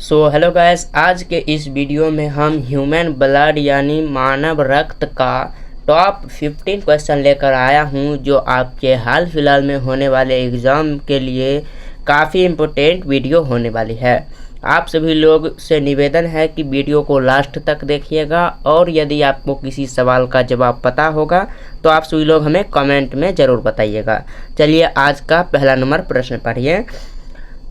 Hello guys, आज के इस वीडियो में हम ह्यूमन ब्लड यानी मानव रक्त का टॉप 15 क्वेश्चन लेकर आया हूं, जो आपके हाल फिलहाल में होने वाले एग्ज़ाम के लिए काफ़ी इम्पोर्टेंट वीडियो होने वाली है। आप सभी लोग से निवेदन है कि वीडियो को लास्ट तक देखिएगा, और यदि आपको किसी सवाल का जवाब पता होगा तो आप सभी लोग हमें कमेंट में ज़रूर बताइएगा। चलिए आज का पहला नंबर प्रश्न पढ़िए।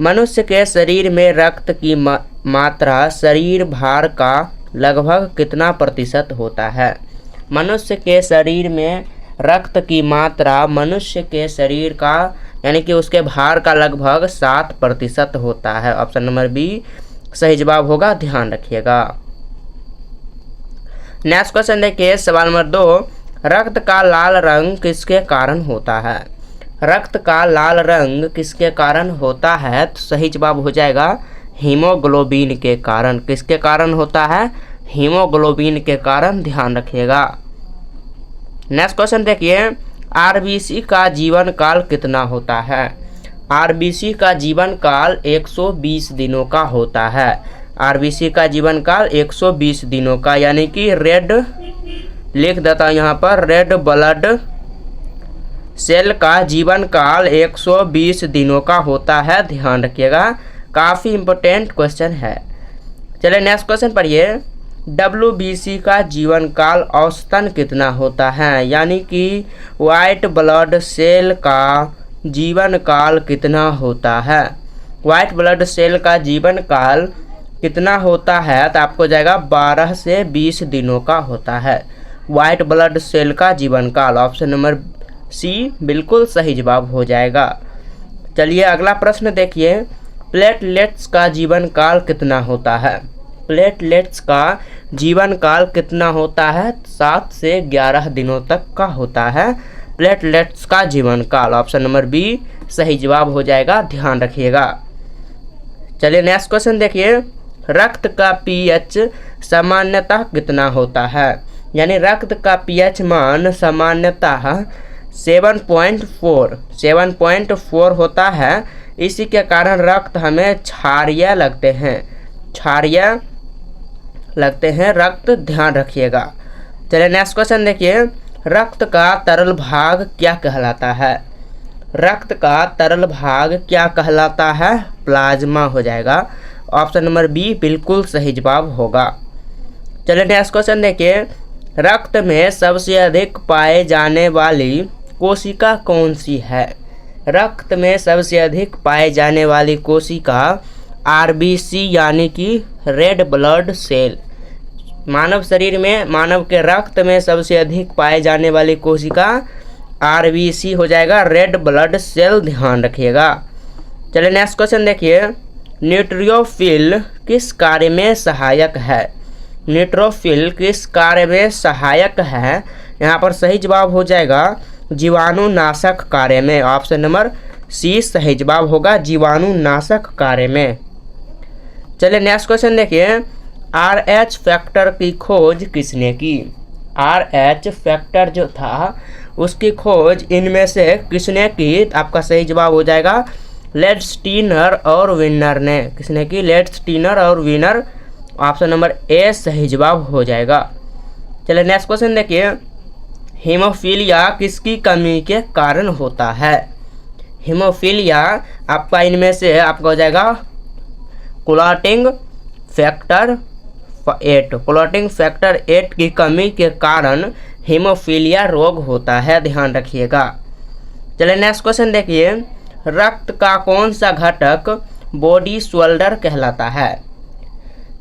मनुष्य के शरीर में रक्त की मात्रा शरीर भार का लगभग कितना प्रतिशत होता है? मनुष्य के शरीर में रक्त की मात्रा मनुष्य के शरीर का यानी कि उसके भार का लगभग 7% होता है। ऑप्शन नंबर बी सही जवाब होगा, ध्यान रखिएगा। नेक्स्ट क्वेश्चन देखिए, सवाल नंबर 2। रक्त का लाल रंग किसके कारण होता है? रक्त का लाल रंग किसके कारण होता है? तो सही जवाब हो जाएगा हीमोग्लोबिन के कारण। किसके कारण होता है? हीमोग्लोबिन के कारण, ध्यान रखिएगा। नेक्स्ट क्वेश्चन देखिए, आरबीसी का जीवन काल कितना होता है? आरबीसी का जीवन काल 120 दिनों का होता है। आरबीसी का जीवन काल 120 दिनों का, यानी कि रेड लिख देता हूँ यहाँ पर, रेड ब्लड सेल का जीवन काल 120 दिनों का होता है, ध्यान रखिएगा। काफ़ी इम्पोर्टेंट क्वेश्चन है। चलिए नेक्स्ट क्वेश्चन पढ़िए। डब्ल्यूबीसी का जीवन काल औसतन कितना होता है? यानी कि वाइट ब्लड सेल का जीवन काल कितना होता है? वाइट ब्लड सेल का जीवन काल कितना होता है? तो आपको जाएगा 12 से 20 दिनों का होता है वाइट ब्लड सेल का जीवन काल। ऑप्शन नंबर सी बिल्कुल सही जवाब हो जाएगा। चलिए अगला प्रश्न देखिए, प्लेटलेट्स का जीवन काल कितना होता है? प्लेटलेट्स का जीवन काल कितना होता है? 7 से 11 दिनों तक का होता है प्लेटलेट्स का जीवन काल। ऑप्शन नंबर बी सही जवाब हो जाएगा, ध्यान रखिएगा। चलिए नेक्स्ट क्वेश्चन देखिए, रक्त का पीएच सामान्यतः कितना होता है? यानी रक्त का पीएच मान सामान्यतः 7.4 होता है। इसी के कारण रक्त हमें क्षारीय लगते हैं रक्त, ध्यान रखिएगा। चलिए नेक्स्ट क्वेश्चन देखिए, रक्त का तरल भाग क्या कहलाता है? रक्त का तरल भाग क्या कहलाता है? प्लाज्मा हो जाएगा। ऑप्शन नंबर बी बिल्कुल सही जवाब होगा। चलिए नेक्स्ट क्वेश्चन देखिए, रक्त में सबसे अधिक पाए जाने वाली कोशिका कौन सी है? रक्त में सबसे अधिक पाए जाने वाली कोशिका आरबीसी यानी कि रेड ब्लड सेल। मानव शरीर में, मानव के रक्त में सबसे अधिक पाए जाने वाली कोशिका आरबीसी हो जाएगा, रेड ब्लड सेल, ध्यान रखिएगा। चलिए नेक्स्ट क्वेश्चन देखिए, न्यूट्रोफिल किस कार्य में सहायक है? न्यूट्रोफिल किस कार्य में सहायक है? यहाँ पर सही जवाब हो जाएगा जीवाणुनाशक कार्य में। ऑप्शन नंबर सी सही जवाब होगा, जीवाणुनाशक कार्य में। चलिए नेक्स्ट क्वेश्चन देखिए, RH फैक्टर की खोज किसने की? RH फैक्टर जो था उसकी खोज इनमें से किसने की? आपका सही जवाब हो जाएगा लेडस्टीनर और विनर ने। किसने की? लेडस्टीनर और विनर। ऑप्शन नंबर ए सही जवाब हो जाएगा। चलिए नेक्स्ट क्वेश्चन देखिए, हीमोफीलिया किसकी कमी के कारण होता है? हीमोफीलिया आपका इनमें से आपका हो जाएगा क्लॉटिंग फैक्टर 8 की कमी के कारण हीमोफीलिया रोग होता है, ध्यान रखिएगा। चलिए नेक्स्ट क्वेश्चन देखिए, रक्त का कौन सा घटक बॉडी सोल्जर कहलाता है?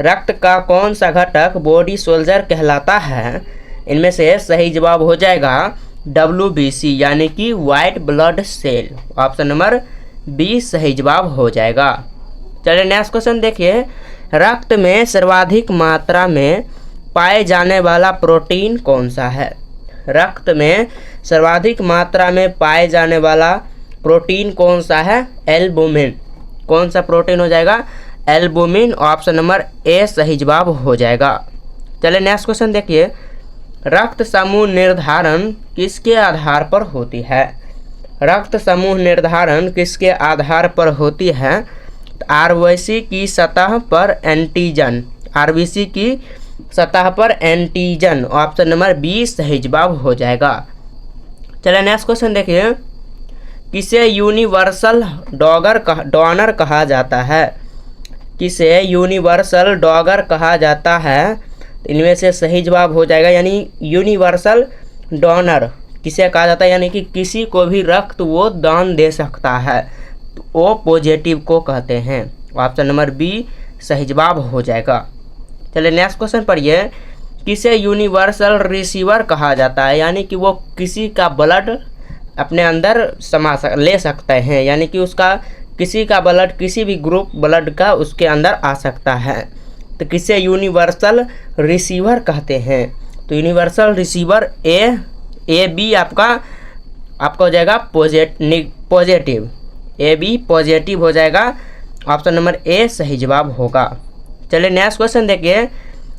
रक्त का कौन सा घटक बॉडी सोल्जर कहलाता है? इनमें से सही जवाब हो जाएगा डब्ल्यूबीसी यानी कि white blood cell. Option number B सही जवाब हो जाएगा। चलिए नेक्स्ट क्वेश्चन देखिए, रक्त में सर्वाधिक मात्रा में पाए जाने वाला प्रोटीन कौन सा है? रक्त में सर्वाधिक मात्रा में पाए जाने वाला प्रोटीन कौन सा है? एल्बुमिन। कौन सा प्रोटीन हो जाएगा? एल्बुमिन। ऑप्शन नंबर ए सही जवाब हो जाएगा। चलिए नेक्स्ट क्वेश्चन देखिए, रक्त समूह निर्धारण किसके आधार पर होती है? रक्त समूह निर्धारण किसके आधार पर होती है? आरबीसी की सतह पर एंटीजन, आरबीसी की सतह पर एंटीजन, ऑप्शन नंबर बी सही जवाब हो जाएगा। चलिए नेक्स्ट क्वेश्चन देखिए, किसे यूनिवर्सल डोनर कहा जाता है? किसे यूनिवर्सल डोनर कहा जाता है? इनमें से सही जवाब हो जाएगा, यानी यूनिवर्सल डोनर किसे कहा जाता है, यानी कि किसी को भी रक्त वो दान दे सकता है, तो ओ पॉजिटिव को कहते हैं। ऑप्शन नंबर बी सही जवाब हो जाएगा। चलिए नेक्स्ट क्वेश्चन पढ़िए, किसे यूनिवर्सल रिसीवर कहा जाता है? यानी कि वो किसी का ब्लड अपने अंदर ले सकते हैं, यानी कि उसका किसी का ब्लड, किसी भी ग्रुप ब्लड का उसके अंदर आ सकता है, तो किसे यूनिवर्सल रिसीवर कहते हैं? तो यूनिवर्सल रिसीवर ए बी आपका हो जाएगा पॉजिटिव, ए बी पॉजिटिव हो जाएगा। ऑप्शन नंबर ए सही जवाब होगा। चलिए नेक्स्ट क्वेश्चन देखिए,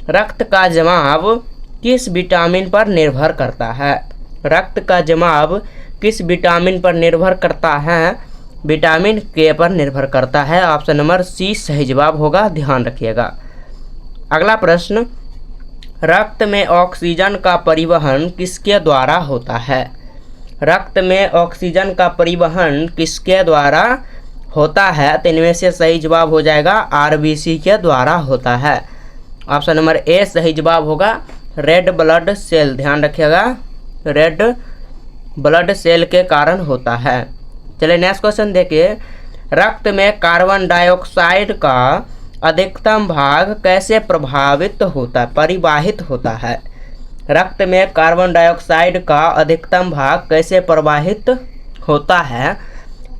रक्त का जमाव किस विटामिन पर निर्भर करता है? रक्त का जमाव किस विटामिन पर निर्भर करता है? विटामिन के पर निर्भर करता है। ऑप्शन नंबर सी सही जवाब होगा, ध्यान रखिएगा। अगला प्रश्न, रक्त में ऑक्सीजन का परिवहन किसके द्वारा होता है? रक्त में ऑक्सीजन का परिवहन किसके द्वारा होता है? तो इनमें से सही जवाब हो जाएगा आरबीसी के द्वारा होता है। ऑप्शन नंबर ए सही जवाब होगा, रेड ब्लड सेल, ध्यान रखिएगा, रेड ब्लड सेल के कारण होता है। चलिए नेक्स्ट क्वेश्चन देखिए, रक्त में कार्बन डाइऑक्साइड का अधिकतम भाग कैसे परिवाहित होता है? रक्त में कार्बन डाइऑक्साइड का अधिकतम भाग कैसे प्रवाहित होता है?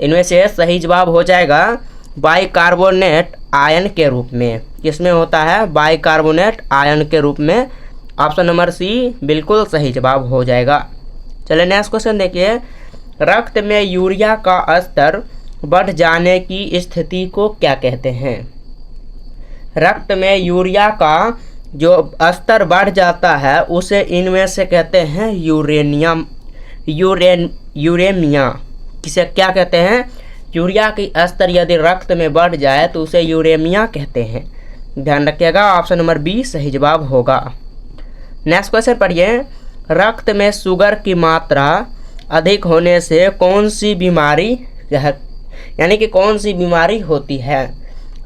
इनमें से सही जवाब हो जाएगा बाइकार्बोनेट आयन के रूप में। किसमें होता है? बाइकार्बोनेट आयन के रूप में। ऑप्शन नंबर सी बिल्कुल सही जवाब हो जाएगा। चलिए नेक्स्ट क्वेश्चन देखिए, रक्त में यूरिया का स्तर बढ़ जाने की स्थिति को क्या कहते हैं? रक्त में यूरिया का जो स्तर बढ़ जाता है उसे इनमें से कहते हैं यूरेमिया। किसे क्या कहते हैं? यूरिया की स्तर यदि रक्त में बढ़ जाए तो उसे यूरेमिया कहते हैं, ध्यान रखिएगा। ऑप्शन नंबर बी सही जवाब होगा। नेक्स्ट क्वेश्चन पढ़िए, रक्त में शुगर की मात्रा अधिक होने से कौन सी बीमारी, यानी कि कौन सी बीमारी होती है?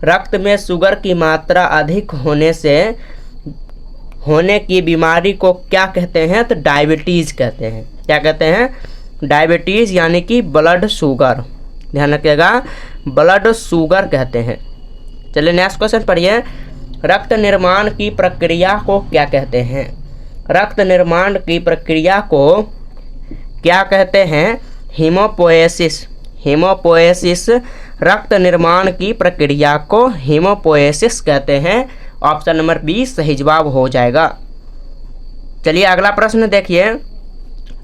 रक्त में शुगर की मात्रा अधिक होने की बीमारी को क्या कहते हैं? तो डायबिटीज़ कहते हैं। क्या कहते हैं? डायबिटीज़, यानी कि ब्लड शुगर, ध्यान रखिएगा, ब्लड शुगर कहते हैं। चलिए नेक्स्ट क्वेश्चन पढ़िए, रक्त निर्माण की प्रक्रिया को क्या कहते हैं? रक्त निर्माण की प्रक्रिया को क्या कहते हैं? हीमोपोएसिस। हीमोपोएसिस, रक्त निर्माण की प्रक्रिया को हीमोपोएसिस कहते हैं। ऑप्शन नंबर बी सही जवाब हो जाएगा। चलिए अगला प्रश्न देखिए,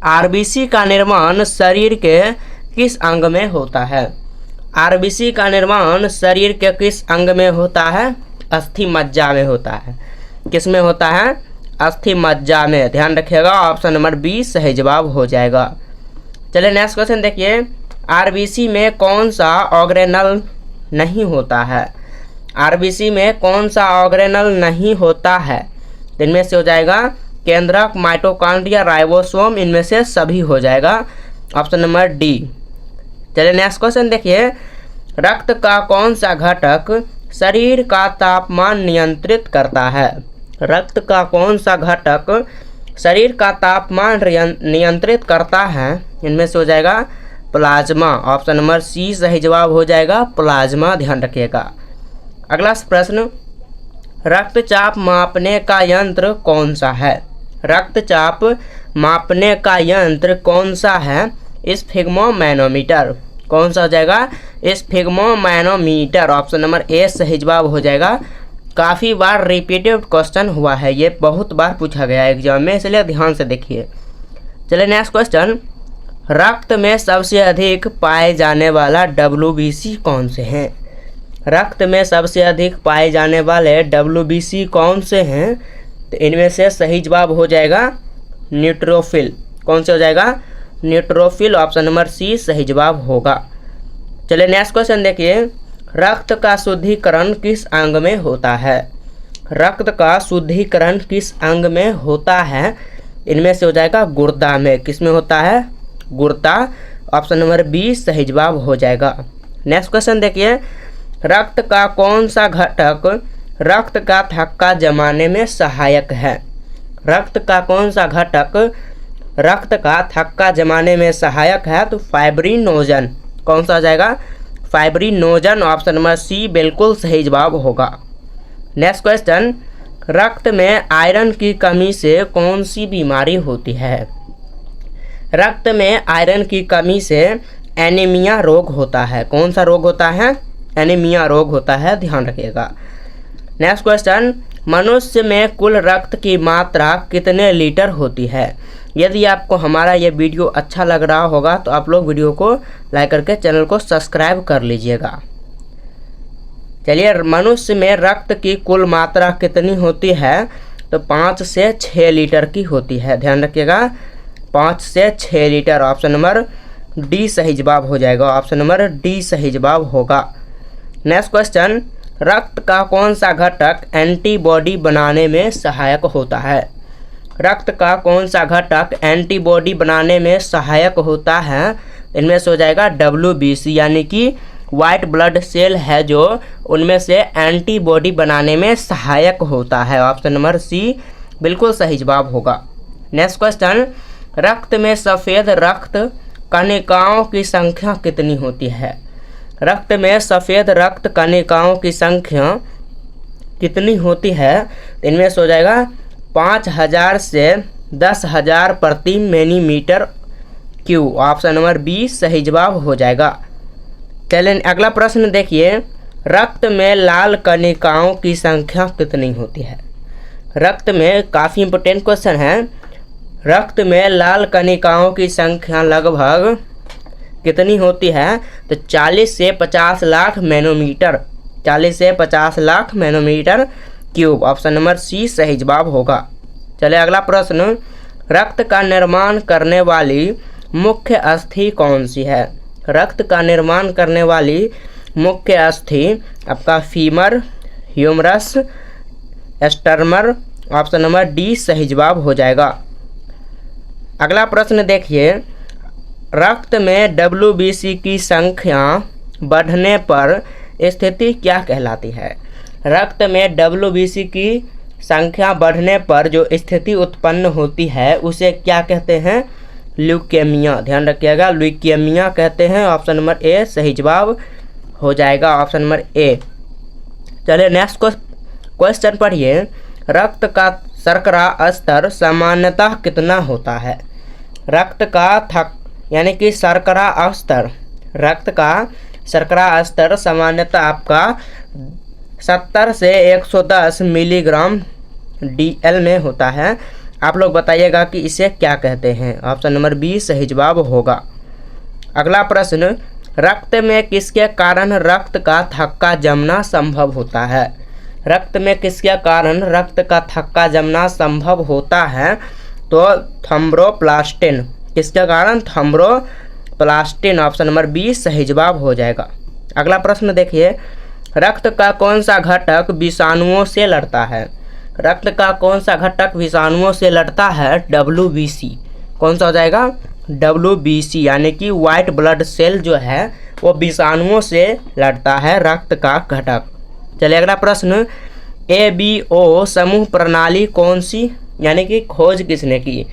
आरबीसी का निर्माण शरीर के किस अंग में होता है? आरबीसी का निर्माण शरीर के किस अंग में होता है? अस्थि मज्जा में होता है। किस में होता है? अस्थि मज्जा में, ध्यान रखिएगा। ऑप्शन नंबर बी सही जवाब हो जाएगा। चलिए नेक्स्ट क्वेश्चन देखिए, आरबीसी में कौन सा ऑर्गेनल नहीं होता है? आरबीसी में कौन सा ऑर्गेनल नहीं होता है? इनमें से हो जाएगा केंद्रक, माइटोकॉन्ड्रिया, राइबोसोम, इनमें से सभी हो जाएगा। Option number D. चलिए नेक्स्ट क्वेश्चन देखिए, रक्त का कौन सा घटक शरीर का तापमान नियंत्रित करता है? रक्त का कौन सा घटक शरीर का तापमान नियंत्रित करता है? इनमें से हो जाएगा प्लाज्मा। ऑप्शन नंबर सी सही जवाब हो जाएगा, प्लाज्मा, ध्यान रखिएगा। अगला प्रश्न, रक्तचाप मापने का यंत्र कौन सा है? रक्तचाप मापने का यंत्र कौन सा है? स्फिग्मोमैनोमीटर। कौन सा हो जाएगा? स्फिग्मोमैनोमीटर। ऑप्शन नंबर ए सही जवाब हो जाएगा। काफ़ी बार रिपीटेड क्वेश्चन हुआ है, ये बहुत बार पूछा गया है एग्जाम में, इसलिए ध्यान से देखिए। चलिए नेक्स्ट क्वेश्चन, रक्त में सबसे अधिक पाए जाने वाला WBC कौन से हैं? रक्त में सबसे अधिक पाए जाने वाले WBC कौन से हैं? तो इनमें से सही जवाब हो जाएगा न्यूट्रोफिल। कौन से हो जाएगा? न्यूट्रोफिल। ऑप्शन नंबर सी सही जवाब होगा। चलिए नेक्स्ट क्वेश्चन देखिए, रक्त का शुद्धिकरण किस अंग में होता है? रक्त का शुद्धिकरण किस अंग में होता है? इनमें से हो जाएगा गुर्दा में। किस में होता है? गुर्दा। ऑप्शन नंबर बी सही जवाब हो जाएगा। नेक्स्ट क्वेश्चन देखिए, रक्त का कौन सा घटक रक्त का थक्का जमाने में सहायक है? रक्त का कौन सा घटक रक्त का थक्का जमाने में सहायक है? तो फाइब्रिनोजन। कौन सा आ जाएगा? फाइब्रिनोजन। ऑप्शन नंबर सी बिल्कुल सही जवाब होगा। नेक्स्ट क्वेश्चन, रक्त में आयरन की कमी से कौन सी बीमारी होती है? रक्त में आयरन की कमी से एनीमिया रोग होता है। कौन सा रोग होता है? एनीमिया रोग होता है, ध्यान रखिएगा। नेक्स्ट क्वेश्चन, मनुष्य में कुल रक्त की मात्रा कितने लीटर होती है? यदि आपको हमारा ये वीडियो अच्छा लग रहा होगा तो आप लोग वीडियो को लाइक करके चैनल को सब्सक्राइब कर लीजिएगा। चलिए, मनुष्य में रक्त की कुल मात्रा कितनी होती है? तो 5 से 6 लीटर की होती है, ध्यान रखिएगा। 5 से 6 लीटर। ऑप्शन नंबर डी सही जवाब हो जाएगा। ऑप्शन नंबर डी सही जवाब होगा। नेक्स्ट क्वेश्चन, रक्त का कौन सा घटक एंटीबॉडी बनाने में सहायक होता है? रक्त का कौन सा घटक एंटीबॉडी बनाने में सहायक होता है? इनमें से हो जाएगा WBC, यानी कि वाइट ब्लड सेल है जो उनमें से एंटीबॉडी बनाने में सहायक होता है। ऑप्शन नंबर सी बिल्कुल सही जवाब होगा। नेक्स्ट क्वेश्चन, रक्त में सफ़ेद रक्त कणिकाओं की संख्या कितनी होती है? रक्त में सफ़ेद रक्त कणिकाओं की संख्या कितनी होती है? इनमें से हो जाएगा 5000 से 10,000 प्रति millimetre cube. Option number B सही जवाब हो जाएगा। चलिए अगला प्रश्न देखिए, रक्त में लाल कणिकाओं की संख्या कितनी होती है? रक्त में काफ़ी इंपॉर्टेंट क्वेश्चन है। रक्त में लाल कणिकाओं की संख्या लगभग कितनी होती है? तो 40 से 50 लाख नैनोमीटर। 40 से 50 lakh nanometre cube. Option number C सही जवाब होगा। चलिए अगला प्रश्न, रक्त का निर्माण करने वाली मुख्य अस्थि कौन सी है? रक्त का निर्माण करने वाली मुख्य अस्थि आपका फीमर, ह्यूमरस, स्टर्मर। ऑप्शन नंबर डी सही जवाब हो जाएगा। अगला प्रश्न देखिए, रक्त में WBC की संख्या बढ़ने पर स्थिति क्या कहलाती है? रक्त में WBC की संख्या बढ़ने पर जो स्थिति उत्पन्न होती है उसे क्या कहते हैं? ल्यूकेमिया। ध्यान रखिएगा, ल्यूकेमिया कहते हैं। ऑप्शन नंबर ए सही जवाब हो जाएगा। Option number A. चलिए नेक्स्ट क्वेश्चन पढ़िए, रक्त का शर्करा स्तर सामान्यतः कितना होता है? रक्त का यानी कि शर्करा स्तर, रक्त का शर्करा स्तर सामान्यतः आपका 70 से 110 मिलीग्राम DL में होता है। आप लोग बताइएगा कि इसे क्या कहते हैं? ऑप्शन नंबर बी सही जवाब होगा। अगला प्रश्न, रक्त में किसके कारण रक्त का थक्का जमना संभव होता है? रक्त में किसके कारण रक्त का थक्का जमना संभव होता है? तो थ्रोम्बोप्लास्टिन। किसके कारण? थ्रोम्बोप्लास्टिन। ऑप्शन नंबर बी सही जवाब हो जाएगा। अगला प्रश्न देखिए, रक्त का कौन सा घटक विषाणुओं से लड़ता है? रक्त का कौन सा घटक विषाणुओं से लड़ता है? WBC। कौन सा हो जाएगा? WBC, यानी कि वाइट ब्लड सेल जो है वो विषाणुओं से लड़ता है, रक्त का घटक। चलिए अगला प्रश्न, ABO समूह प्रणाली कौन सी, यानी कि खोज किसने की?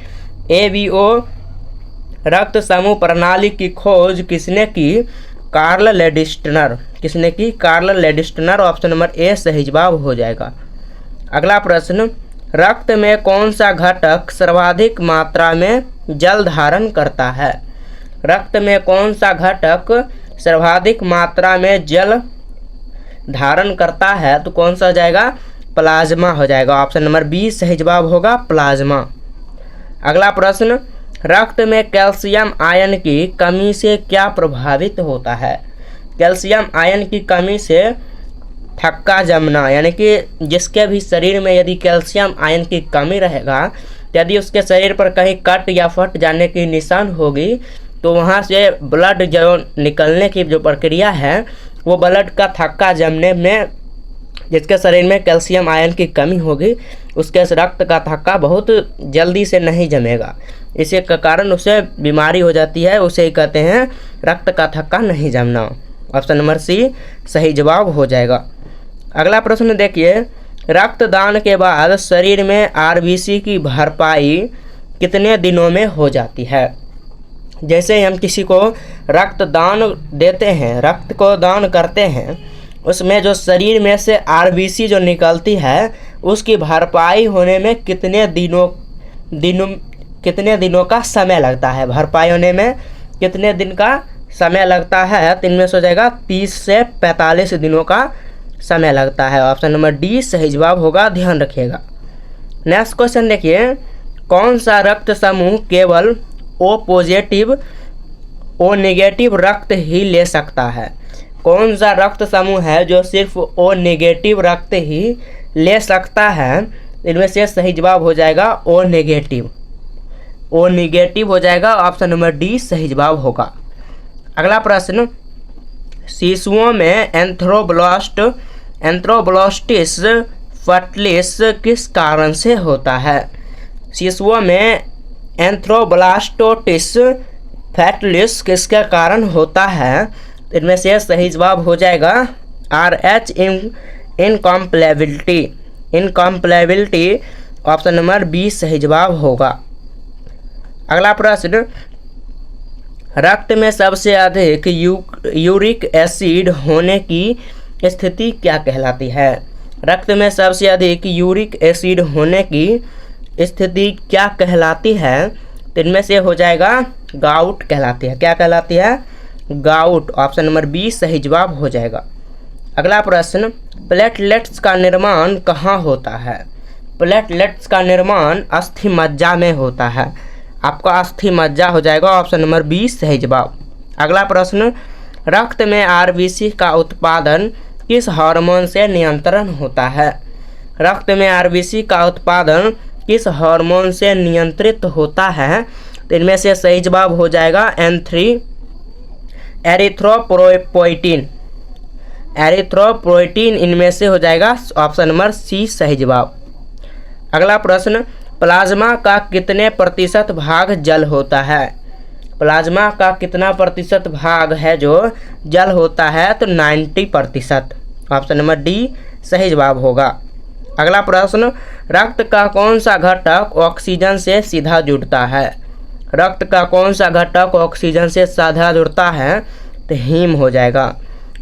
ABO रक्त समूह प्रणाली की खोज किसने की? कार्ल लैंडस्टर। किसने की? कार्ल लैंडस्टर। ऑप्शन नंबर ए सही जवाब हो जाएगा। अगला प्रश्न, रक्त में कौन सा घटक सर्वाधिक मात्रा में जल धारण करता है? रक्त में कौन सा घटक सर्वाधिक मात्रा में जल धारण करता है? तो कौन सा हो जाएगा? प्लाज्मा हो जाएगा। ऑप्शन नंबर बी सही जवाब होगा, प्लाज्मा। अगला प्रश्न, रक्त में कैल्शियम आयन की कमी से क्या प्रभावित होता है? कैल्शियम आयन की कमी से थक्का जमना, यानी कि जिसके भी शरीर में यदि कैल्शियम आयन की कमी रहेगा, यदि उसके शरीर पर कहीं कट या फट जाने की निशान होगी तो वहाँ से ब्लड जो निकलने की जो प्रक्रिया है वो ब्लड का थक्का जमने में, जिसके शरीर में कैल्शियम आयन की कमी होगी, उसके रक्त का थक्का बहुत जल्दी से नहीं जमेगा। इसी के कारण उसे बीमारी हो जाती है, उसे ही कहते हैं रक्त का थक्का नहीं जमना। ऑप्शन नंबर सी सही जवाब हो जाएगा। अगला प्रश्न देखिए, रक्तदान के बाद शरीर में आरबीसी की भरपाई कितने दिनों में हो जाती है? जैसे हम किसी को रक्तदान देते हैं, रक्त को दान करते हैं, उसमें जो शरीर में से आरबीसी जो निकलती है उसकी भरपाई होने में कितने दिनों का समय लगता है? भरपाई होने में कितने दिन का समय लगता है? तो इनमें से हो जाएगा 30 से 45 दिनों का समय लगता है। ऑप्शन नंबर डी सही जवाब होगा, ध्यान रखिएगा। नेक्स्ट क्वेश्चन देखिए, कौन सा रक्त समूह केवल ओ पॉजिटिव ओ नेगेटिव रक्त ही ले सकता है? कौन सा रक्त समूह है जो सिर्फ ओ नेगेटिव रक्त ही ले सकता है? इनमें से सही जवाब हो जाएगा ओ नेगेटिव। ओ नेगेटिव हो जाएगा, ऑप्शन नंबर डी सही जवाब होगा। अगला प्रश्न, शिशुओं में एंथ्रोब्लास्टिस फर्टिलिस किस कारण से होता है? शिशुओं में एंथ्रोब्लास्टोटिस फर्टिलिस किसके कारण होता है? इनमें से सही जवाब हो जाएगा RH incompatibility. Option number B सही जवाब होगा। अगला प्रश्न, रक्त में सबसे अधिक यूरिक एसिड होने की स्थिति क्या कहलाती है? रक्त में सबसे अधिक यूरिक एसिड होने की स्थिति क्या कहलाती है? तो इनमें से हो जाएगा गाउट कहलाती है। क्या कहलाती है? गाउट। ऑप्शन नंबर बी सही जवाब हो जाएगा। अगला प्रश्न, प्लेटलेट्स का निर्माण कहाँ होता है? प्लेटलेट्स का निर्माण अस्थि मज्जा में होता है। आपका अस्थि मज्जा हो जाएगा, ऑप्शन नंबर बी सही जवाब। अगला प्रश्न, रक्त में आरबीसी का उत्पादन किस हार्मोन से नियंत्रण होता है? रक्त में आरबीसी का उत्पादन किस हार्मोन से नियंत्रित होता है? तो इनमें से सही जवाब हो जाएगा N3 एरिथ्रोपोइटिन इनमें से हो जाएगा, ऑप्शन नंबर सी सही जवाब। अगला प्रश्न, प्लाज्मा का कितने प्रतिशत भाग जल होता है? प्लाज्मा का कितना प्रतिशत भाग है जो जल होता है? तो 90%। ऑप्शन नंबर डी सही जवाब होगा। अगला प्रश्न, रक्त का कौन सा घटक ऑक्सीजन से सीधा जुड़ता है? रक्त का कौन सा घटक ऑक्सीजन से सीधा जुड़ता है? तो हीम हो जाएगा।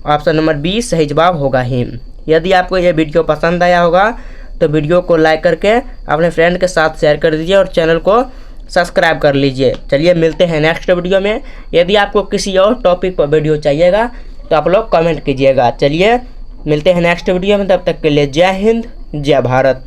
ऑप्शन नंबर बी सही जवाब होगा, हीम। यदि आपको ये वीडियो पसंद आया होगा तो वीडियो को लाइक करके अपने फ्रेंड के साथ शेयर कर दीजिए और चैनल को सब्सक्राइब कर लीजिए। चलिए मिलते हैं नेक्स्ट वीडियो में। यदि आपको किसी और टॉपिक पर वीडियो चाहिएगा तो आप लोग कमेंट कीजिएगा। चलिए मिलते हैं नेक्स्ट वीडियो में, तब तक के लिए जय हिंद जय भारत।